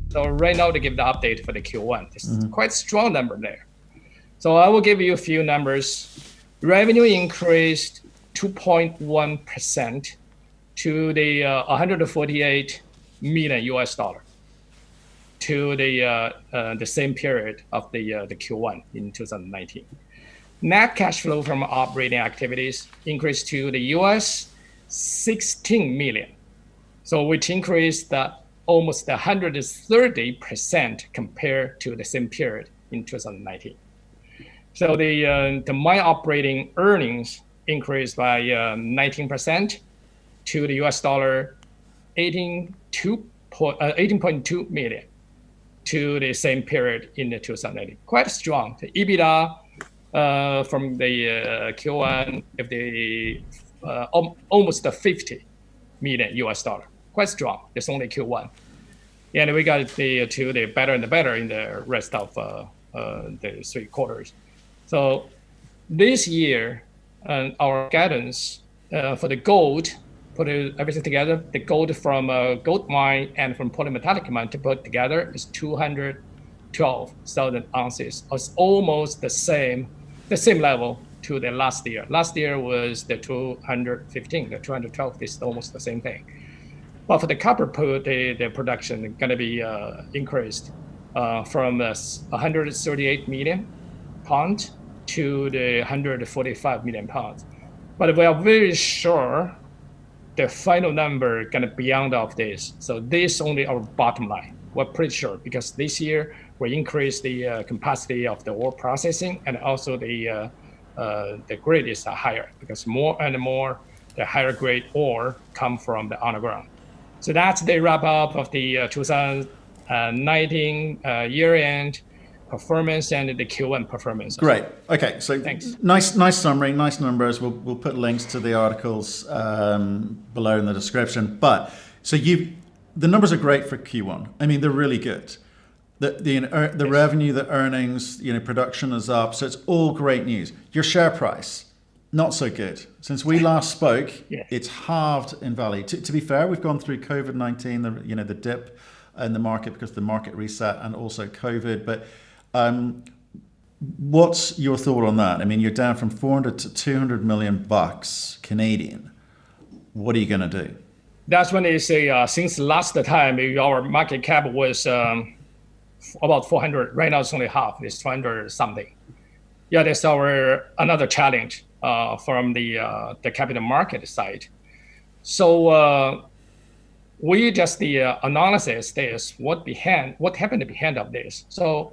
So right now to give the update for the Q1, it's quite strong number there. So I will give you a few numbers. Revenue increased 2.1% to the 148 million US dollar to the same period of the Q1 in 2019. Net cash flow from operating activities increased to the US 16 million, so which increased almost 130% compared to the same period in 2019. So the mine operating earnings increased by 19% to the US dollar 18.2 million to the same period in the 2019. Quite strong. The EBITDA from the Q1 of the almost 50 million US dollar. Quite strong. It's only Q1. And we got the better and the better in the rest of the 3 quarters. So this year, our guidance for the gold, put everything together, the gold from gold mine and from polymetallic mine to put together is 212,000 ounces. It's almost the same level to the last year. Last year was the 215, the 212 is almost the same thing. But for the copper put, the production is going to be increased from 138 million pounds to the 145 million pounds. But we are very sure the final number is going to be beyond of this. So this is only our bottom line. We're pretty sure because this year we increase the capacity of the ore processing, and also the grade is higher because more and more the higher grade ore come from the underground. So that's the wrap up of the 2019 year-end performance and the Q1 performance. Great. Okay. So thanks. Nice summary, nice numbers. We'll put links to the articles below in the description. But so the numbers are great for Q1. I mean, they're really good. The revenue, the earnings, production is up. So it's all great news. Your share price, not so good. Since we last spoke, it's halved in value. To be fair, we've gone through COVID-19, the dip in the market because the market reset and also COVID. But what's your thought on that? I mean, you're down from 400 to 200 million bucks Canadian. What are you going to do? That's when they say since last time our market cap was about 400. Right now it's only half. It's 200 something. Yeah, that's another challenge from the capital market side. So we just the analysis is what happened behind of this. So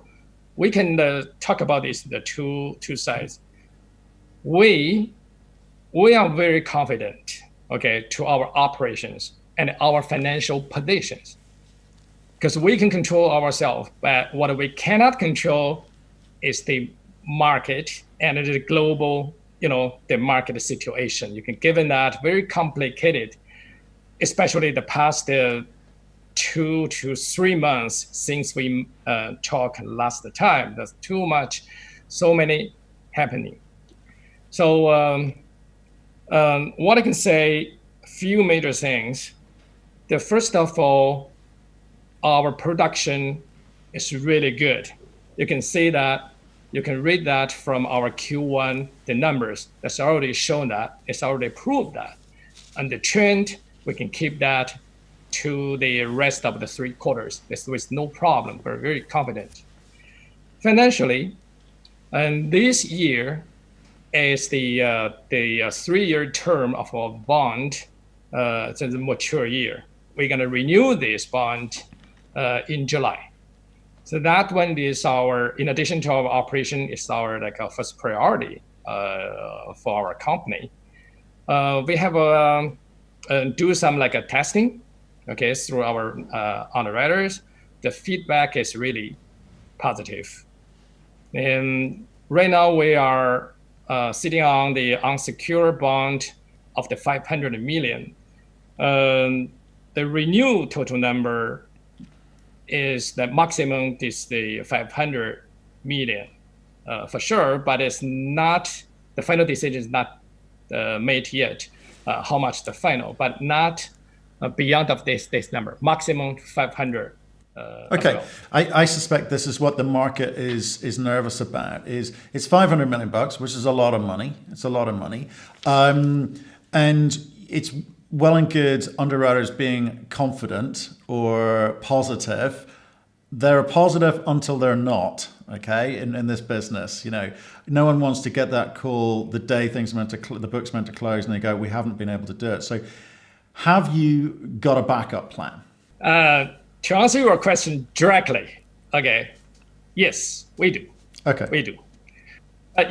we can talk about this the two sides. We are very confident, to our operations and our financial positions, because we can control ourselves. But what we cannot control is the market and the global, the market situation. You can given that very complicated, especially the past 2 to 3 months since we talked last time. There's so many happening. So what I can say, few major things. The first of all, our production is really good. You can see that. You can read that from our Q1, the numbers. That's already shown that. It's already proved that. And the trend, we can keep that to the rest of the 3 quarters. With no problem. We're very confident. Financially, and this year is the 3-year term of our bond. It's a mature year. We're going to renew this bond in July. So that one is in addition to our operation, is our first priority for our company. We have do some testing, through our underwriters. The feedback is really positive. And right now we are sitting on the unsecured bond of the 500 million. The renewed total number is the maximum is the 500 million for sure, but it's not, the final decision is not made yet, how much the final, but not beyond of this number, maximum 500 Okay, well. I suspect this is what the market is nervous about. Is it's $500 million, which is a lot of money. It's a lot of money, and it's well and good underwriters being confident or positive. They're positive until they're not. Okay, in this business, no one wants to get that call the day the book's meant to close, and they go, "We haven't been able to do it." So, have you got a backup plan? To answer your question directly, okay, yes, we do. Okay. We do.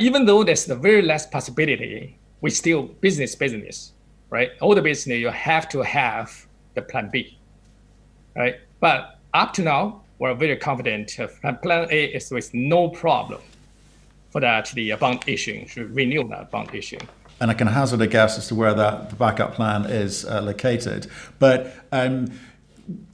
Even though there's the very less possibility, we still business, right? All the business, you have to have the plan B, right? But up to now, we're very confident plan A is with no problem for that, the bond issuing, to renew that bond issuing. And I can hazard a guess as to where the backup plan is located. But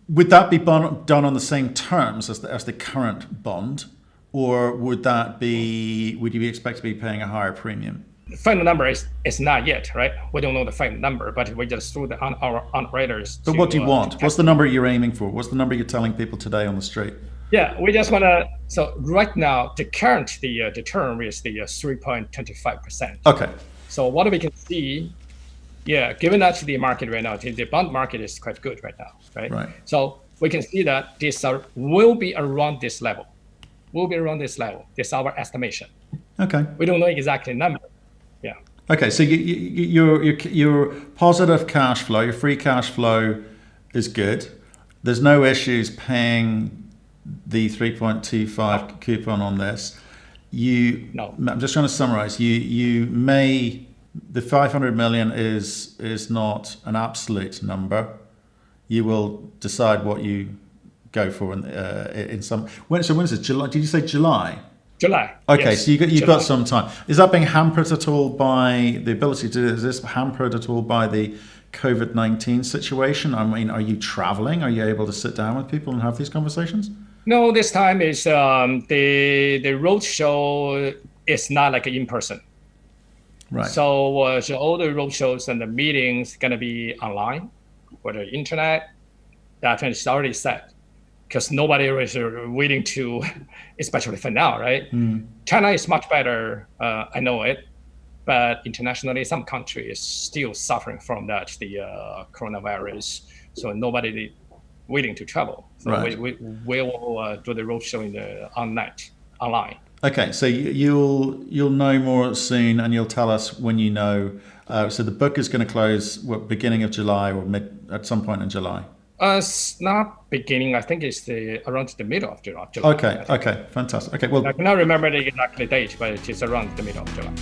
would that be done on the same terms as the current bond, or would you be expect to be paying a higher premium? The final number is not yet, right? We don't know the final number, but we just threw our underwriters. But what do you want? What's the number you're aiming for? What's the number you're telling people today on the street? Yeah, we just want to. So right now, the current the term is the 3.25%. Okay. So what we can see, given that the market right now, the bond market is quite good right now, right? Right. So we can see that this will be around this level. This is our estimation. Okay. We don't know exactly number. Yeah. Okay, so your positive cash flow, your free cash flow is good. There's no issues paying the 3.25 coupon on this. No. I'm just trying to summarize. The 500 million is not an absolute number. You will decide what you go for in some. When is it? July? Did you say July? July. Okay, yes. so you've got some time. Is that being hampered at all by the ability to do? Is this hampered at all by the COVID-19 situation? I mean, are you traveling? Are you able to sit down with people and have these conversations? No, this time is the road show is not like in person. Right. So all the road shows and the meetings gonna be online, or the internet. That is already set, because nobody is willing to, especially for now, right? China is much better, I know it, but internationally, some countries is still suffering from that, the coronavirus. So nobody willing to travel. So right. we will do the roadshow online. Okay, so you'll know more soon, and you'll tell us when you know. So the book is going to close beginning of July or at some point in July. It's not beginning. I think it's around the middle of July. Okay, fantastic. Okay, well, I cannot remember the exact date, but it is around the middle of July.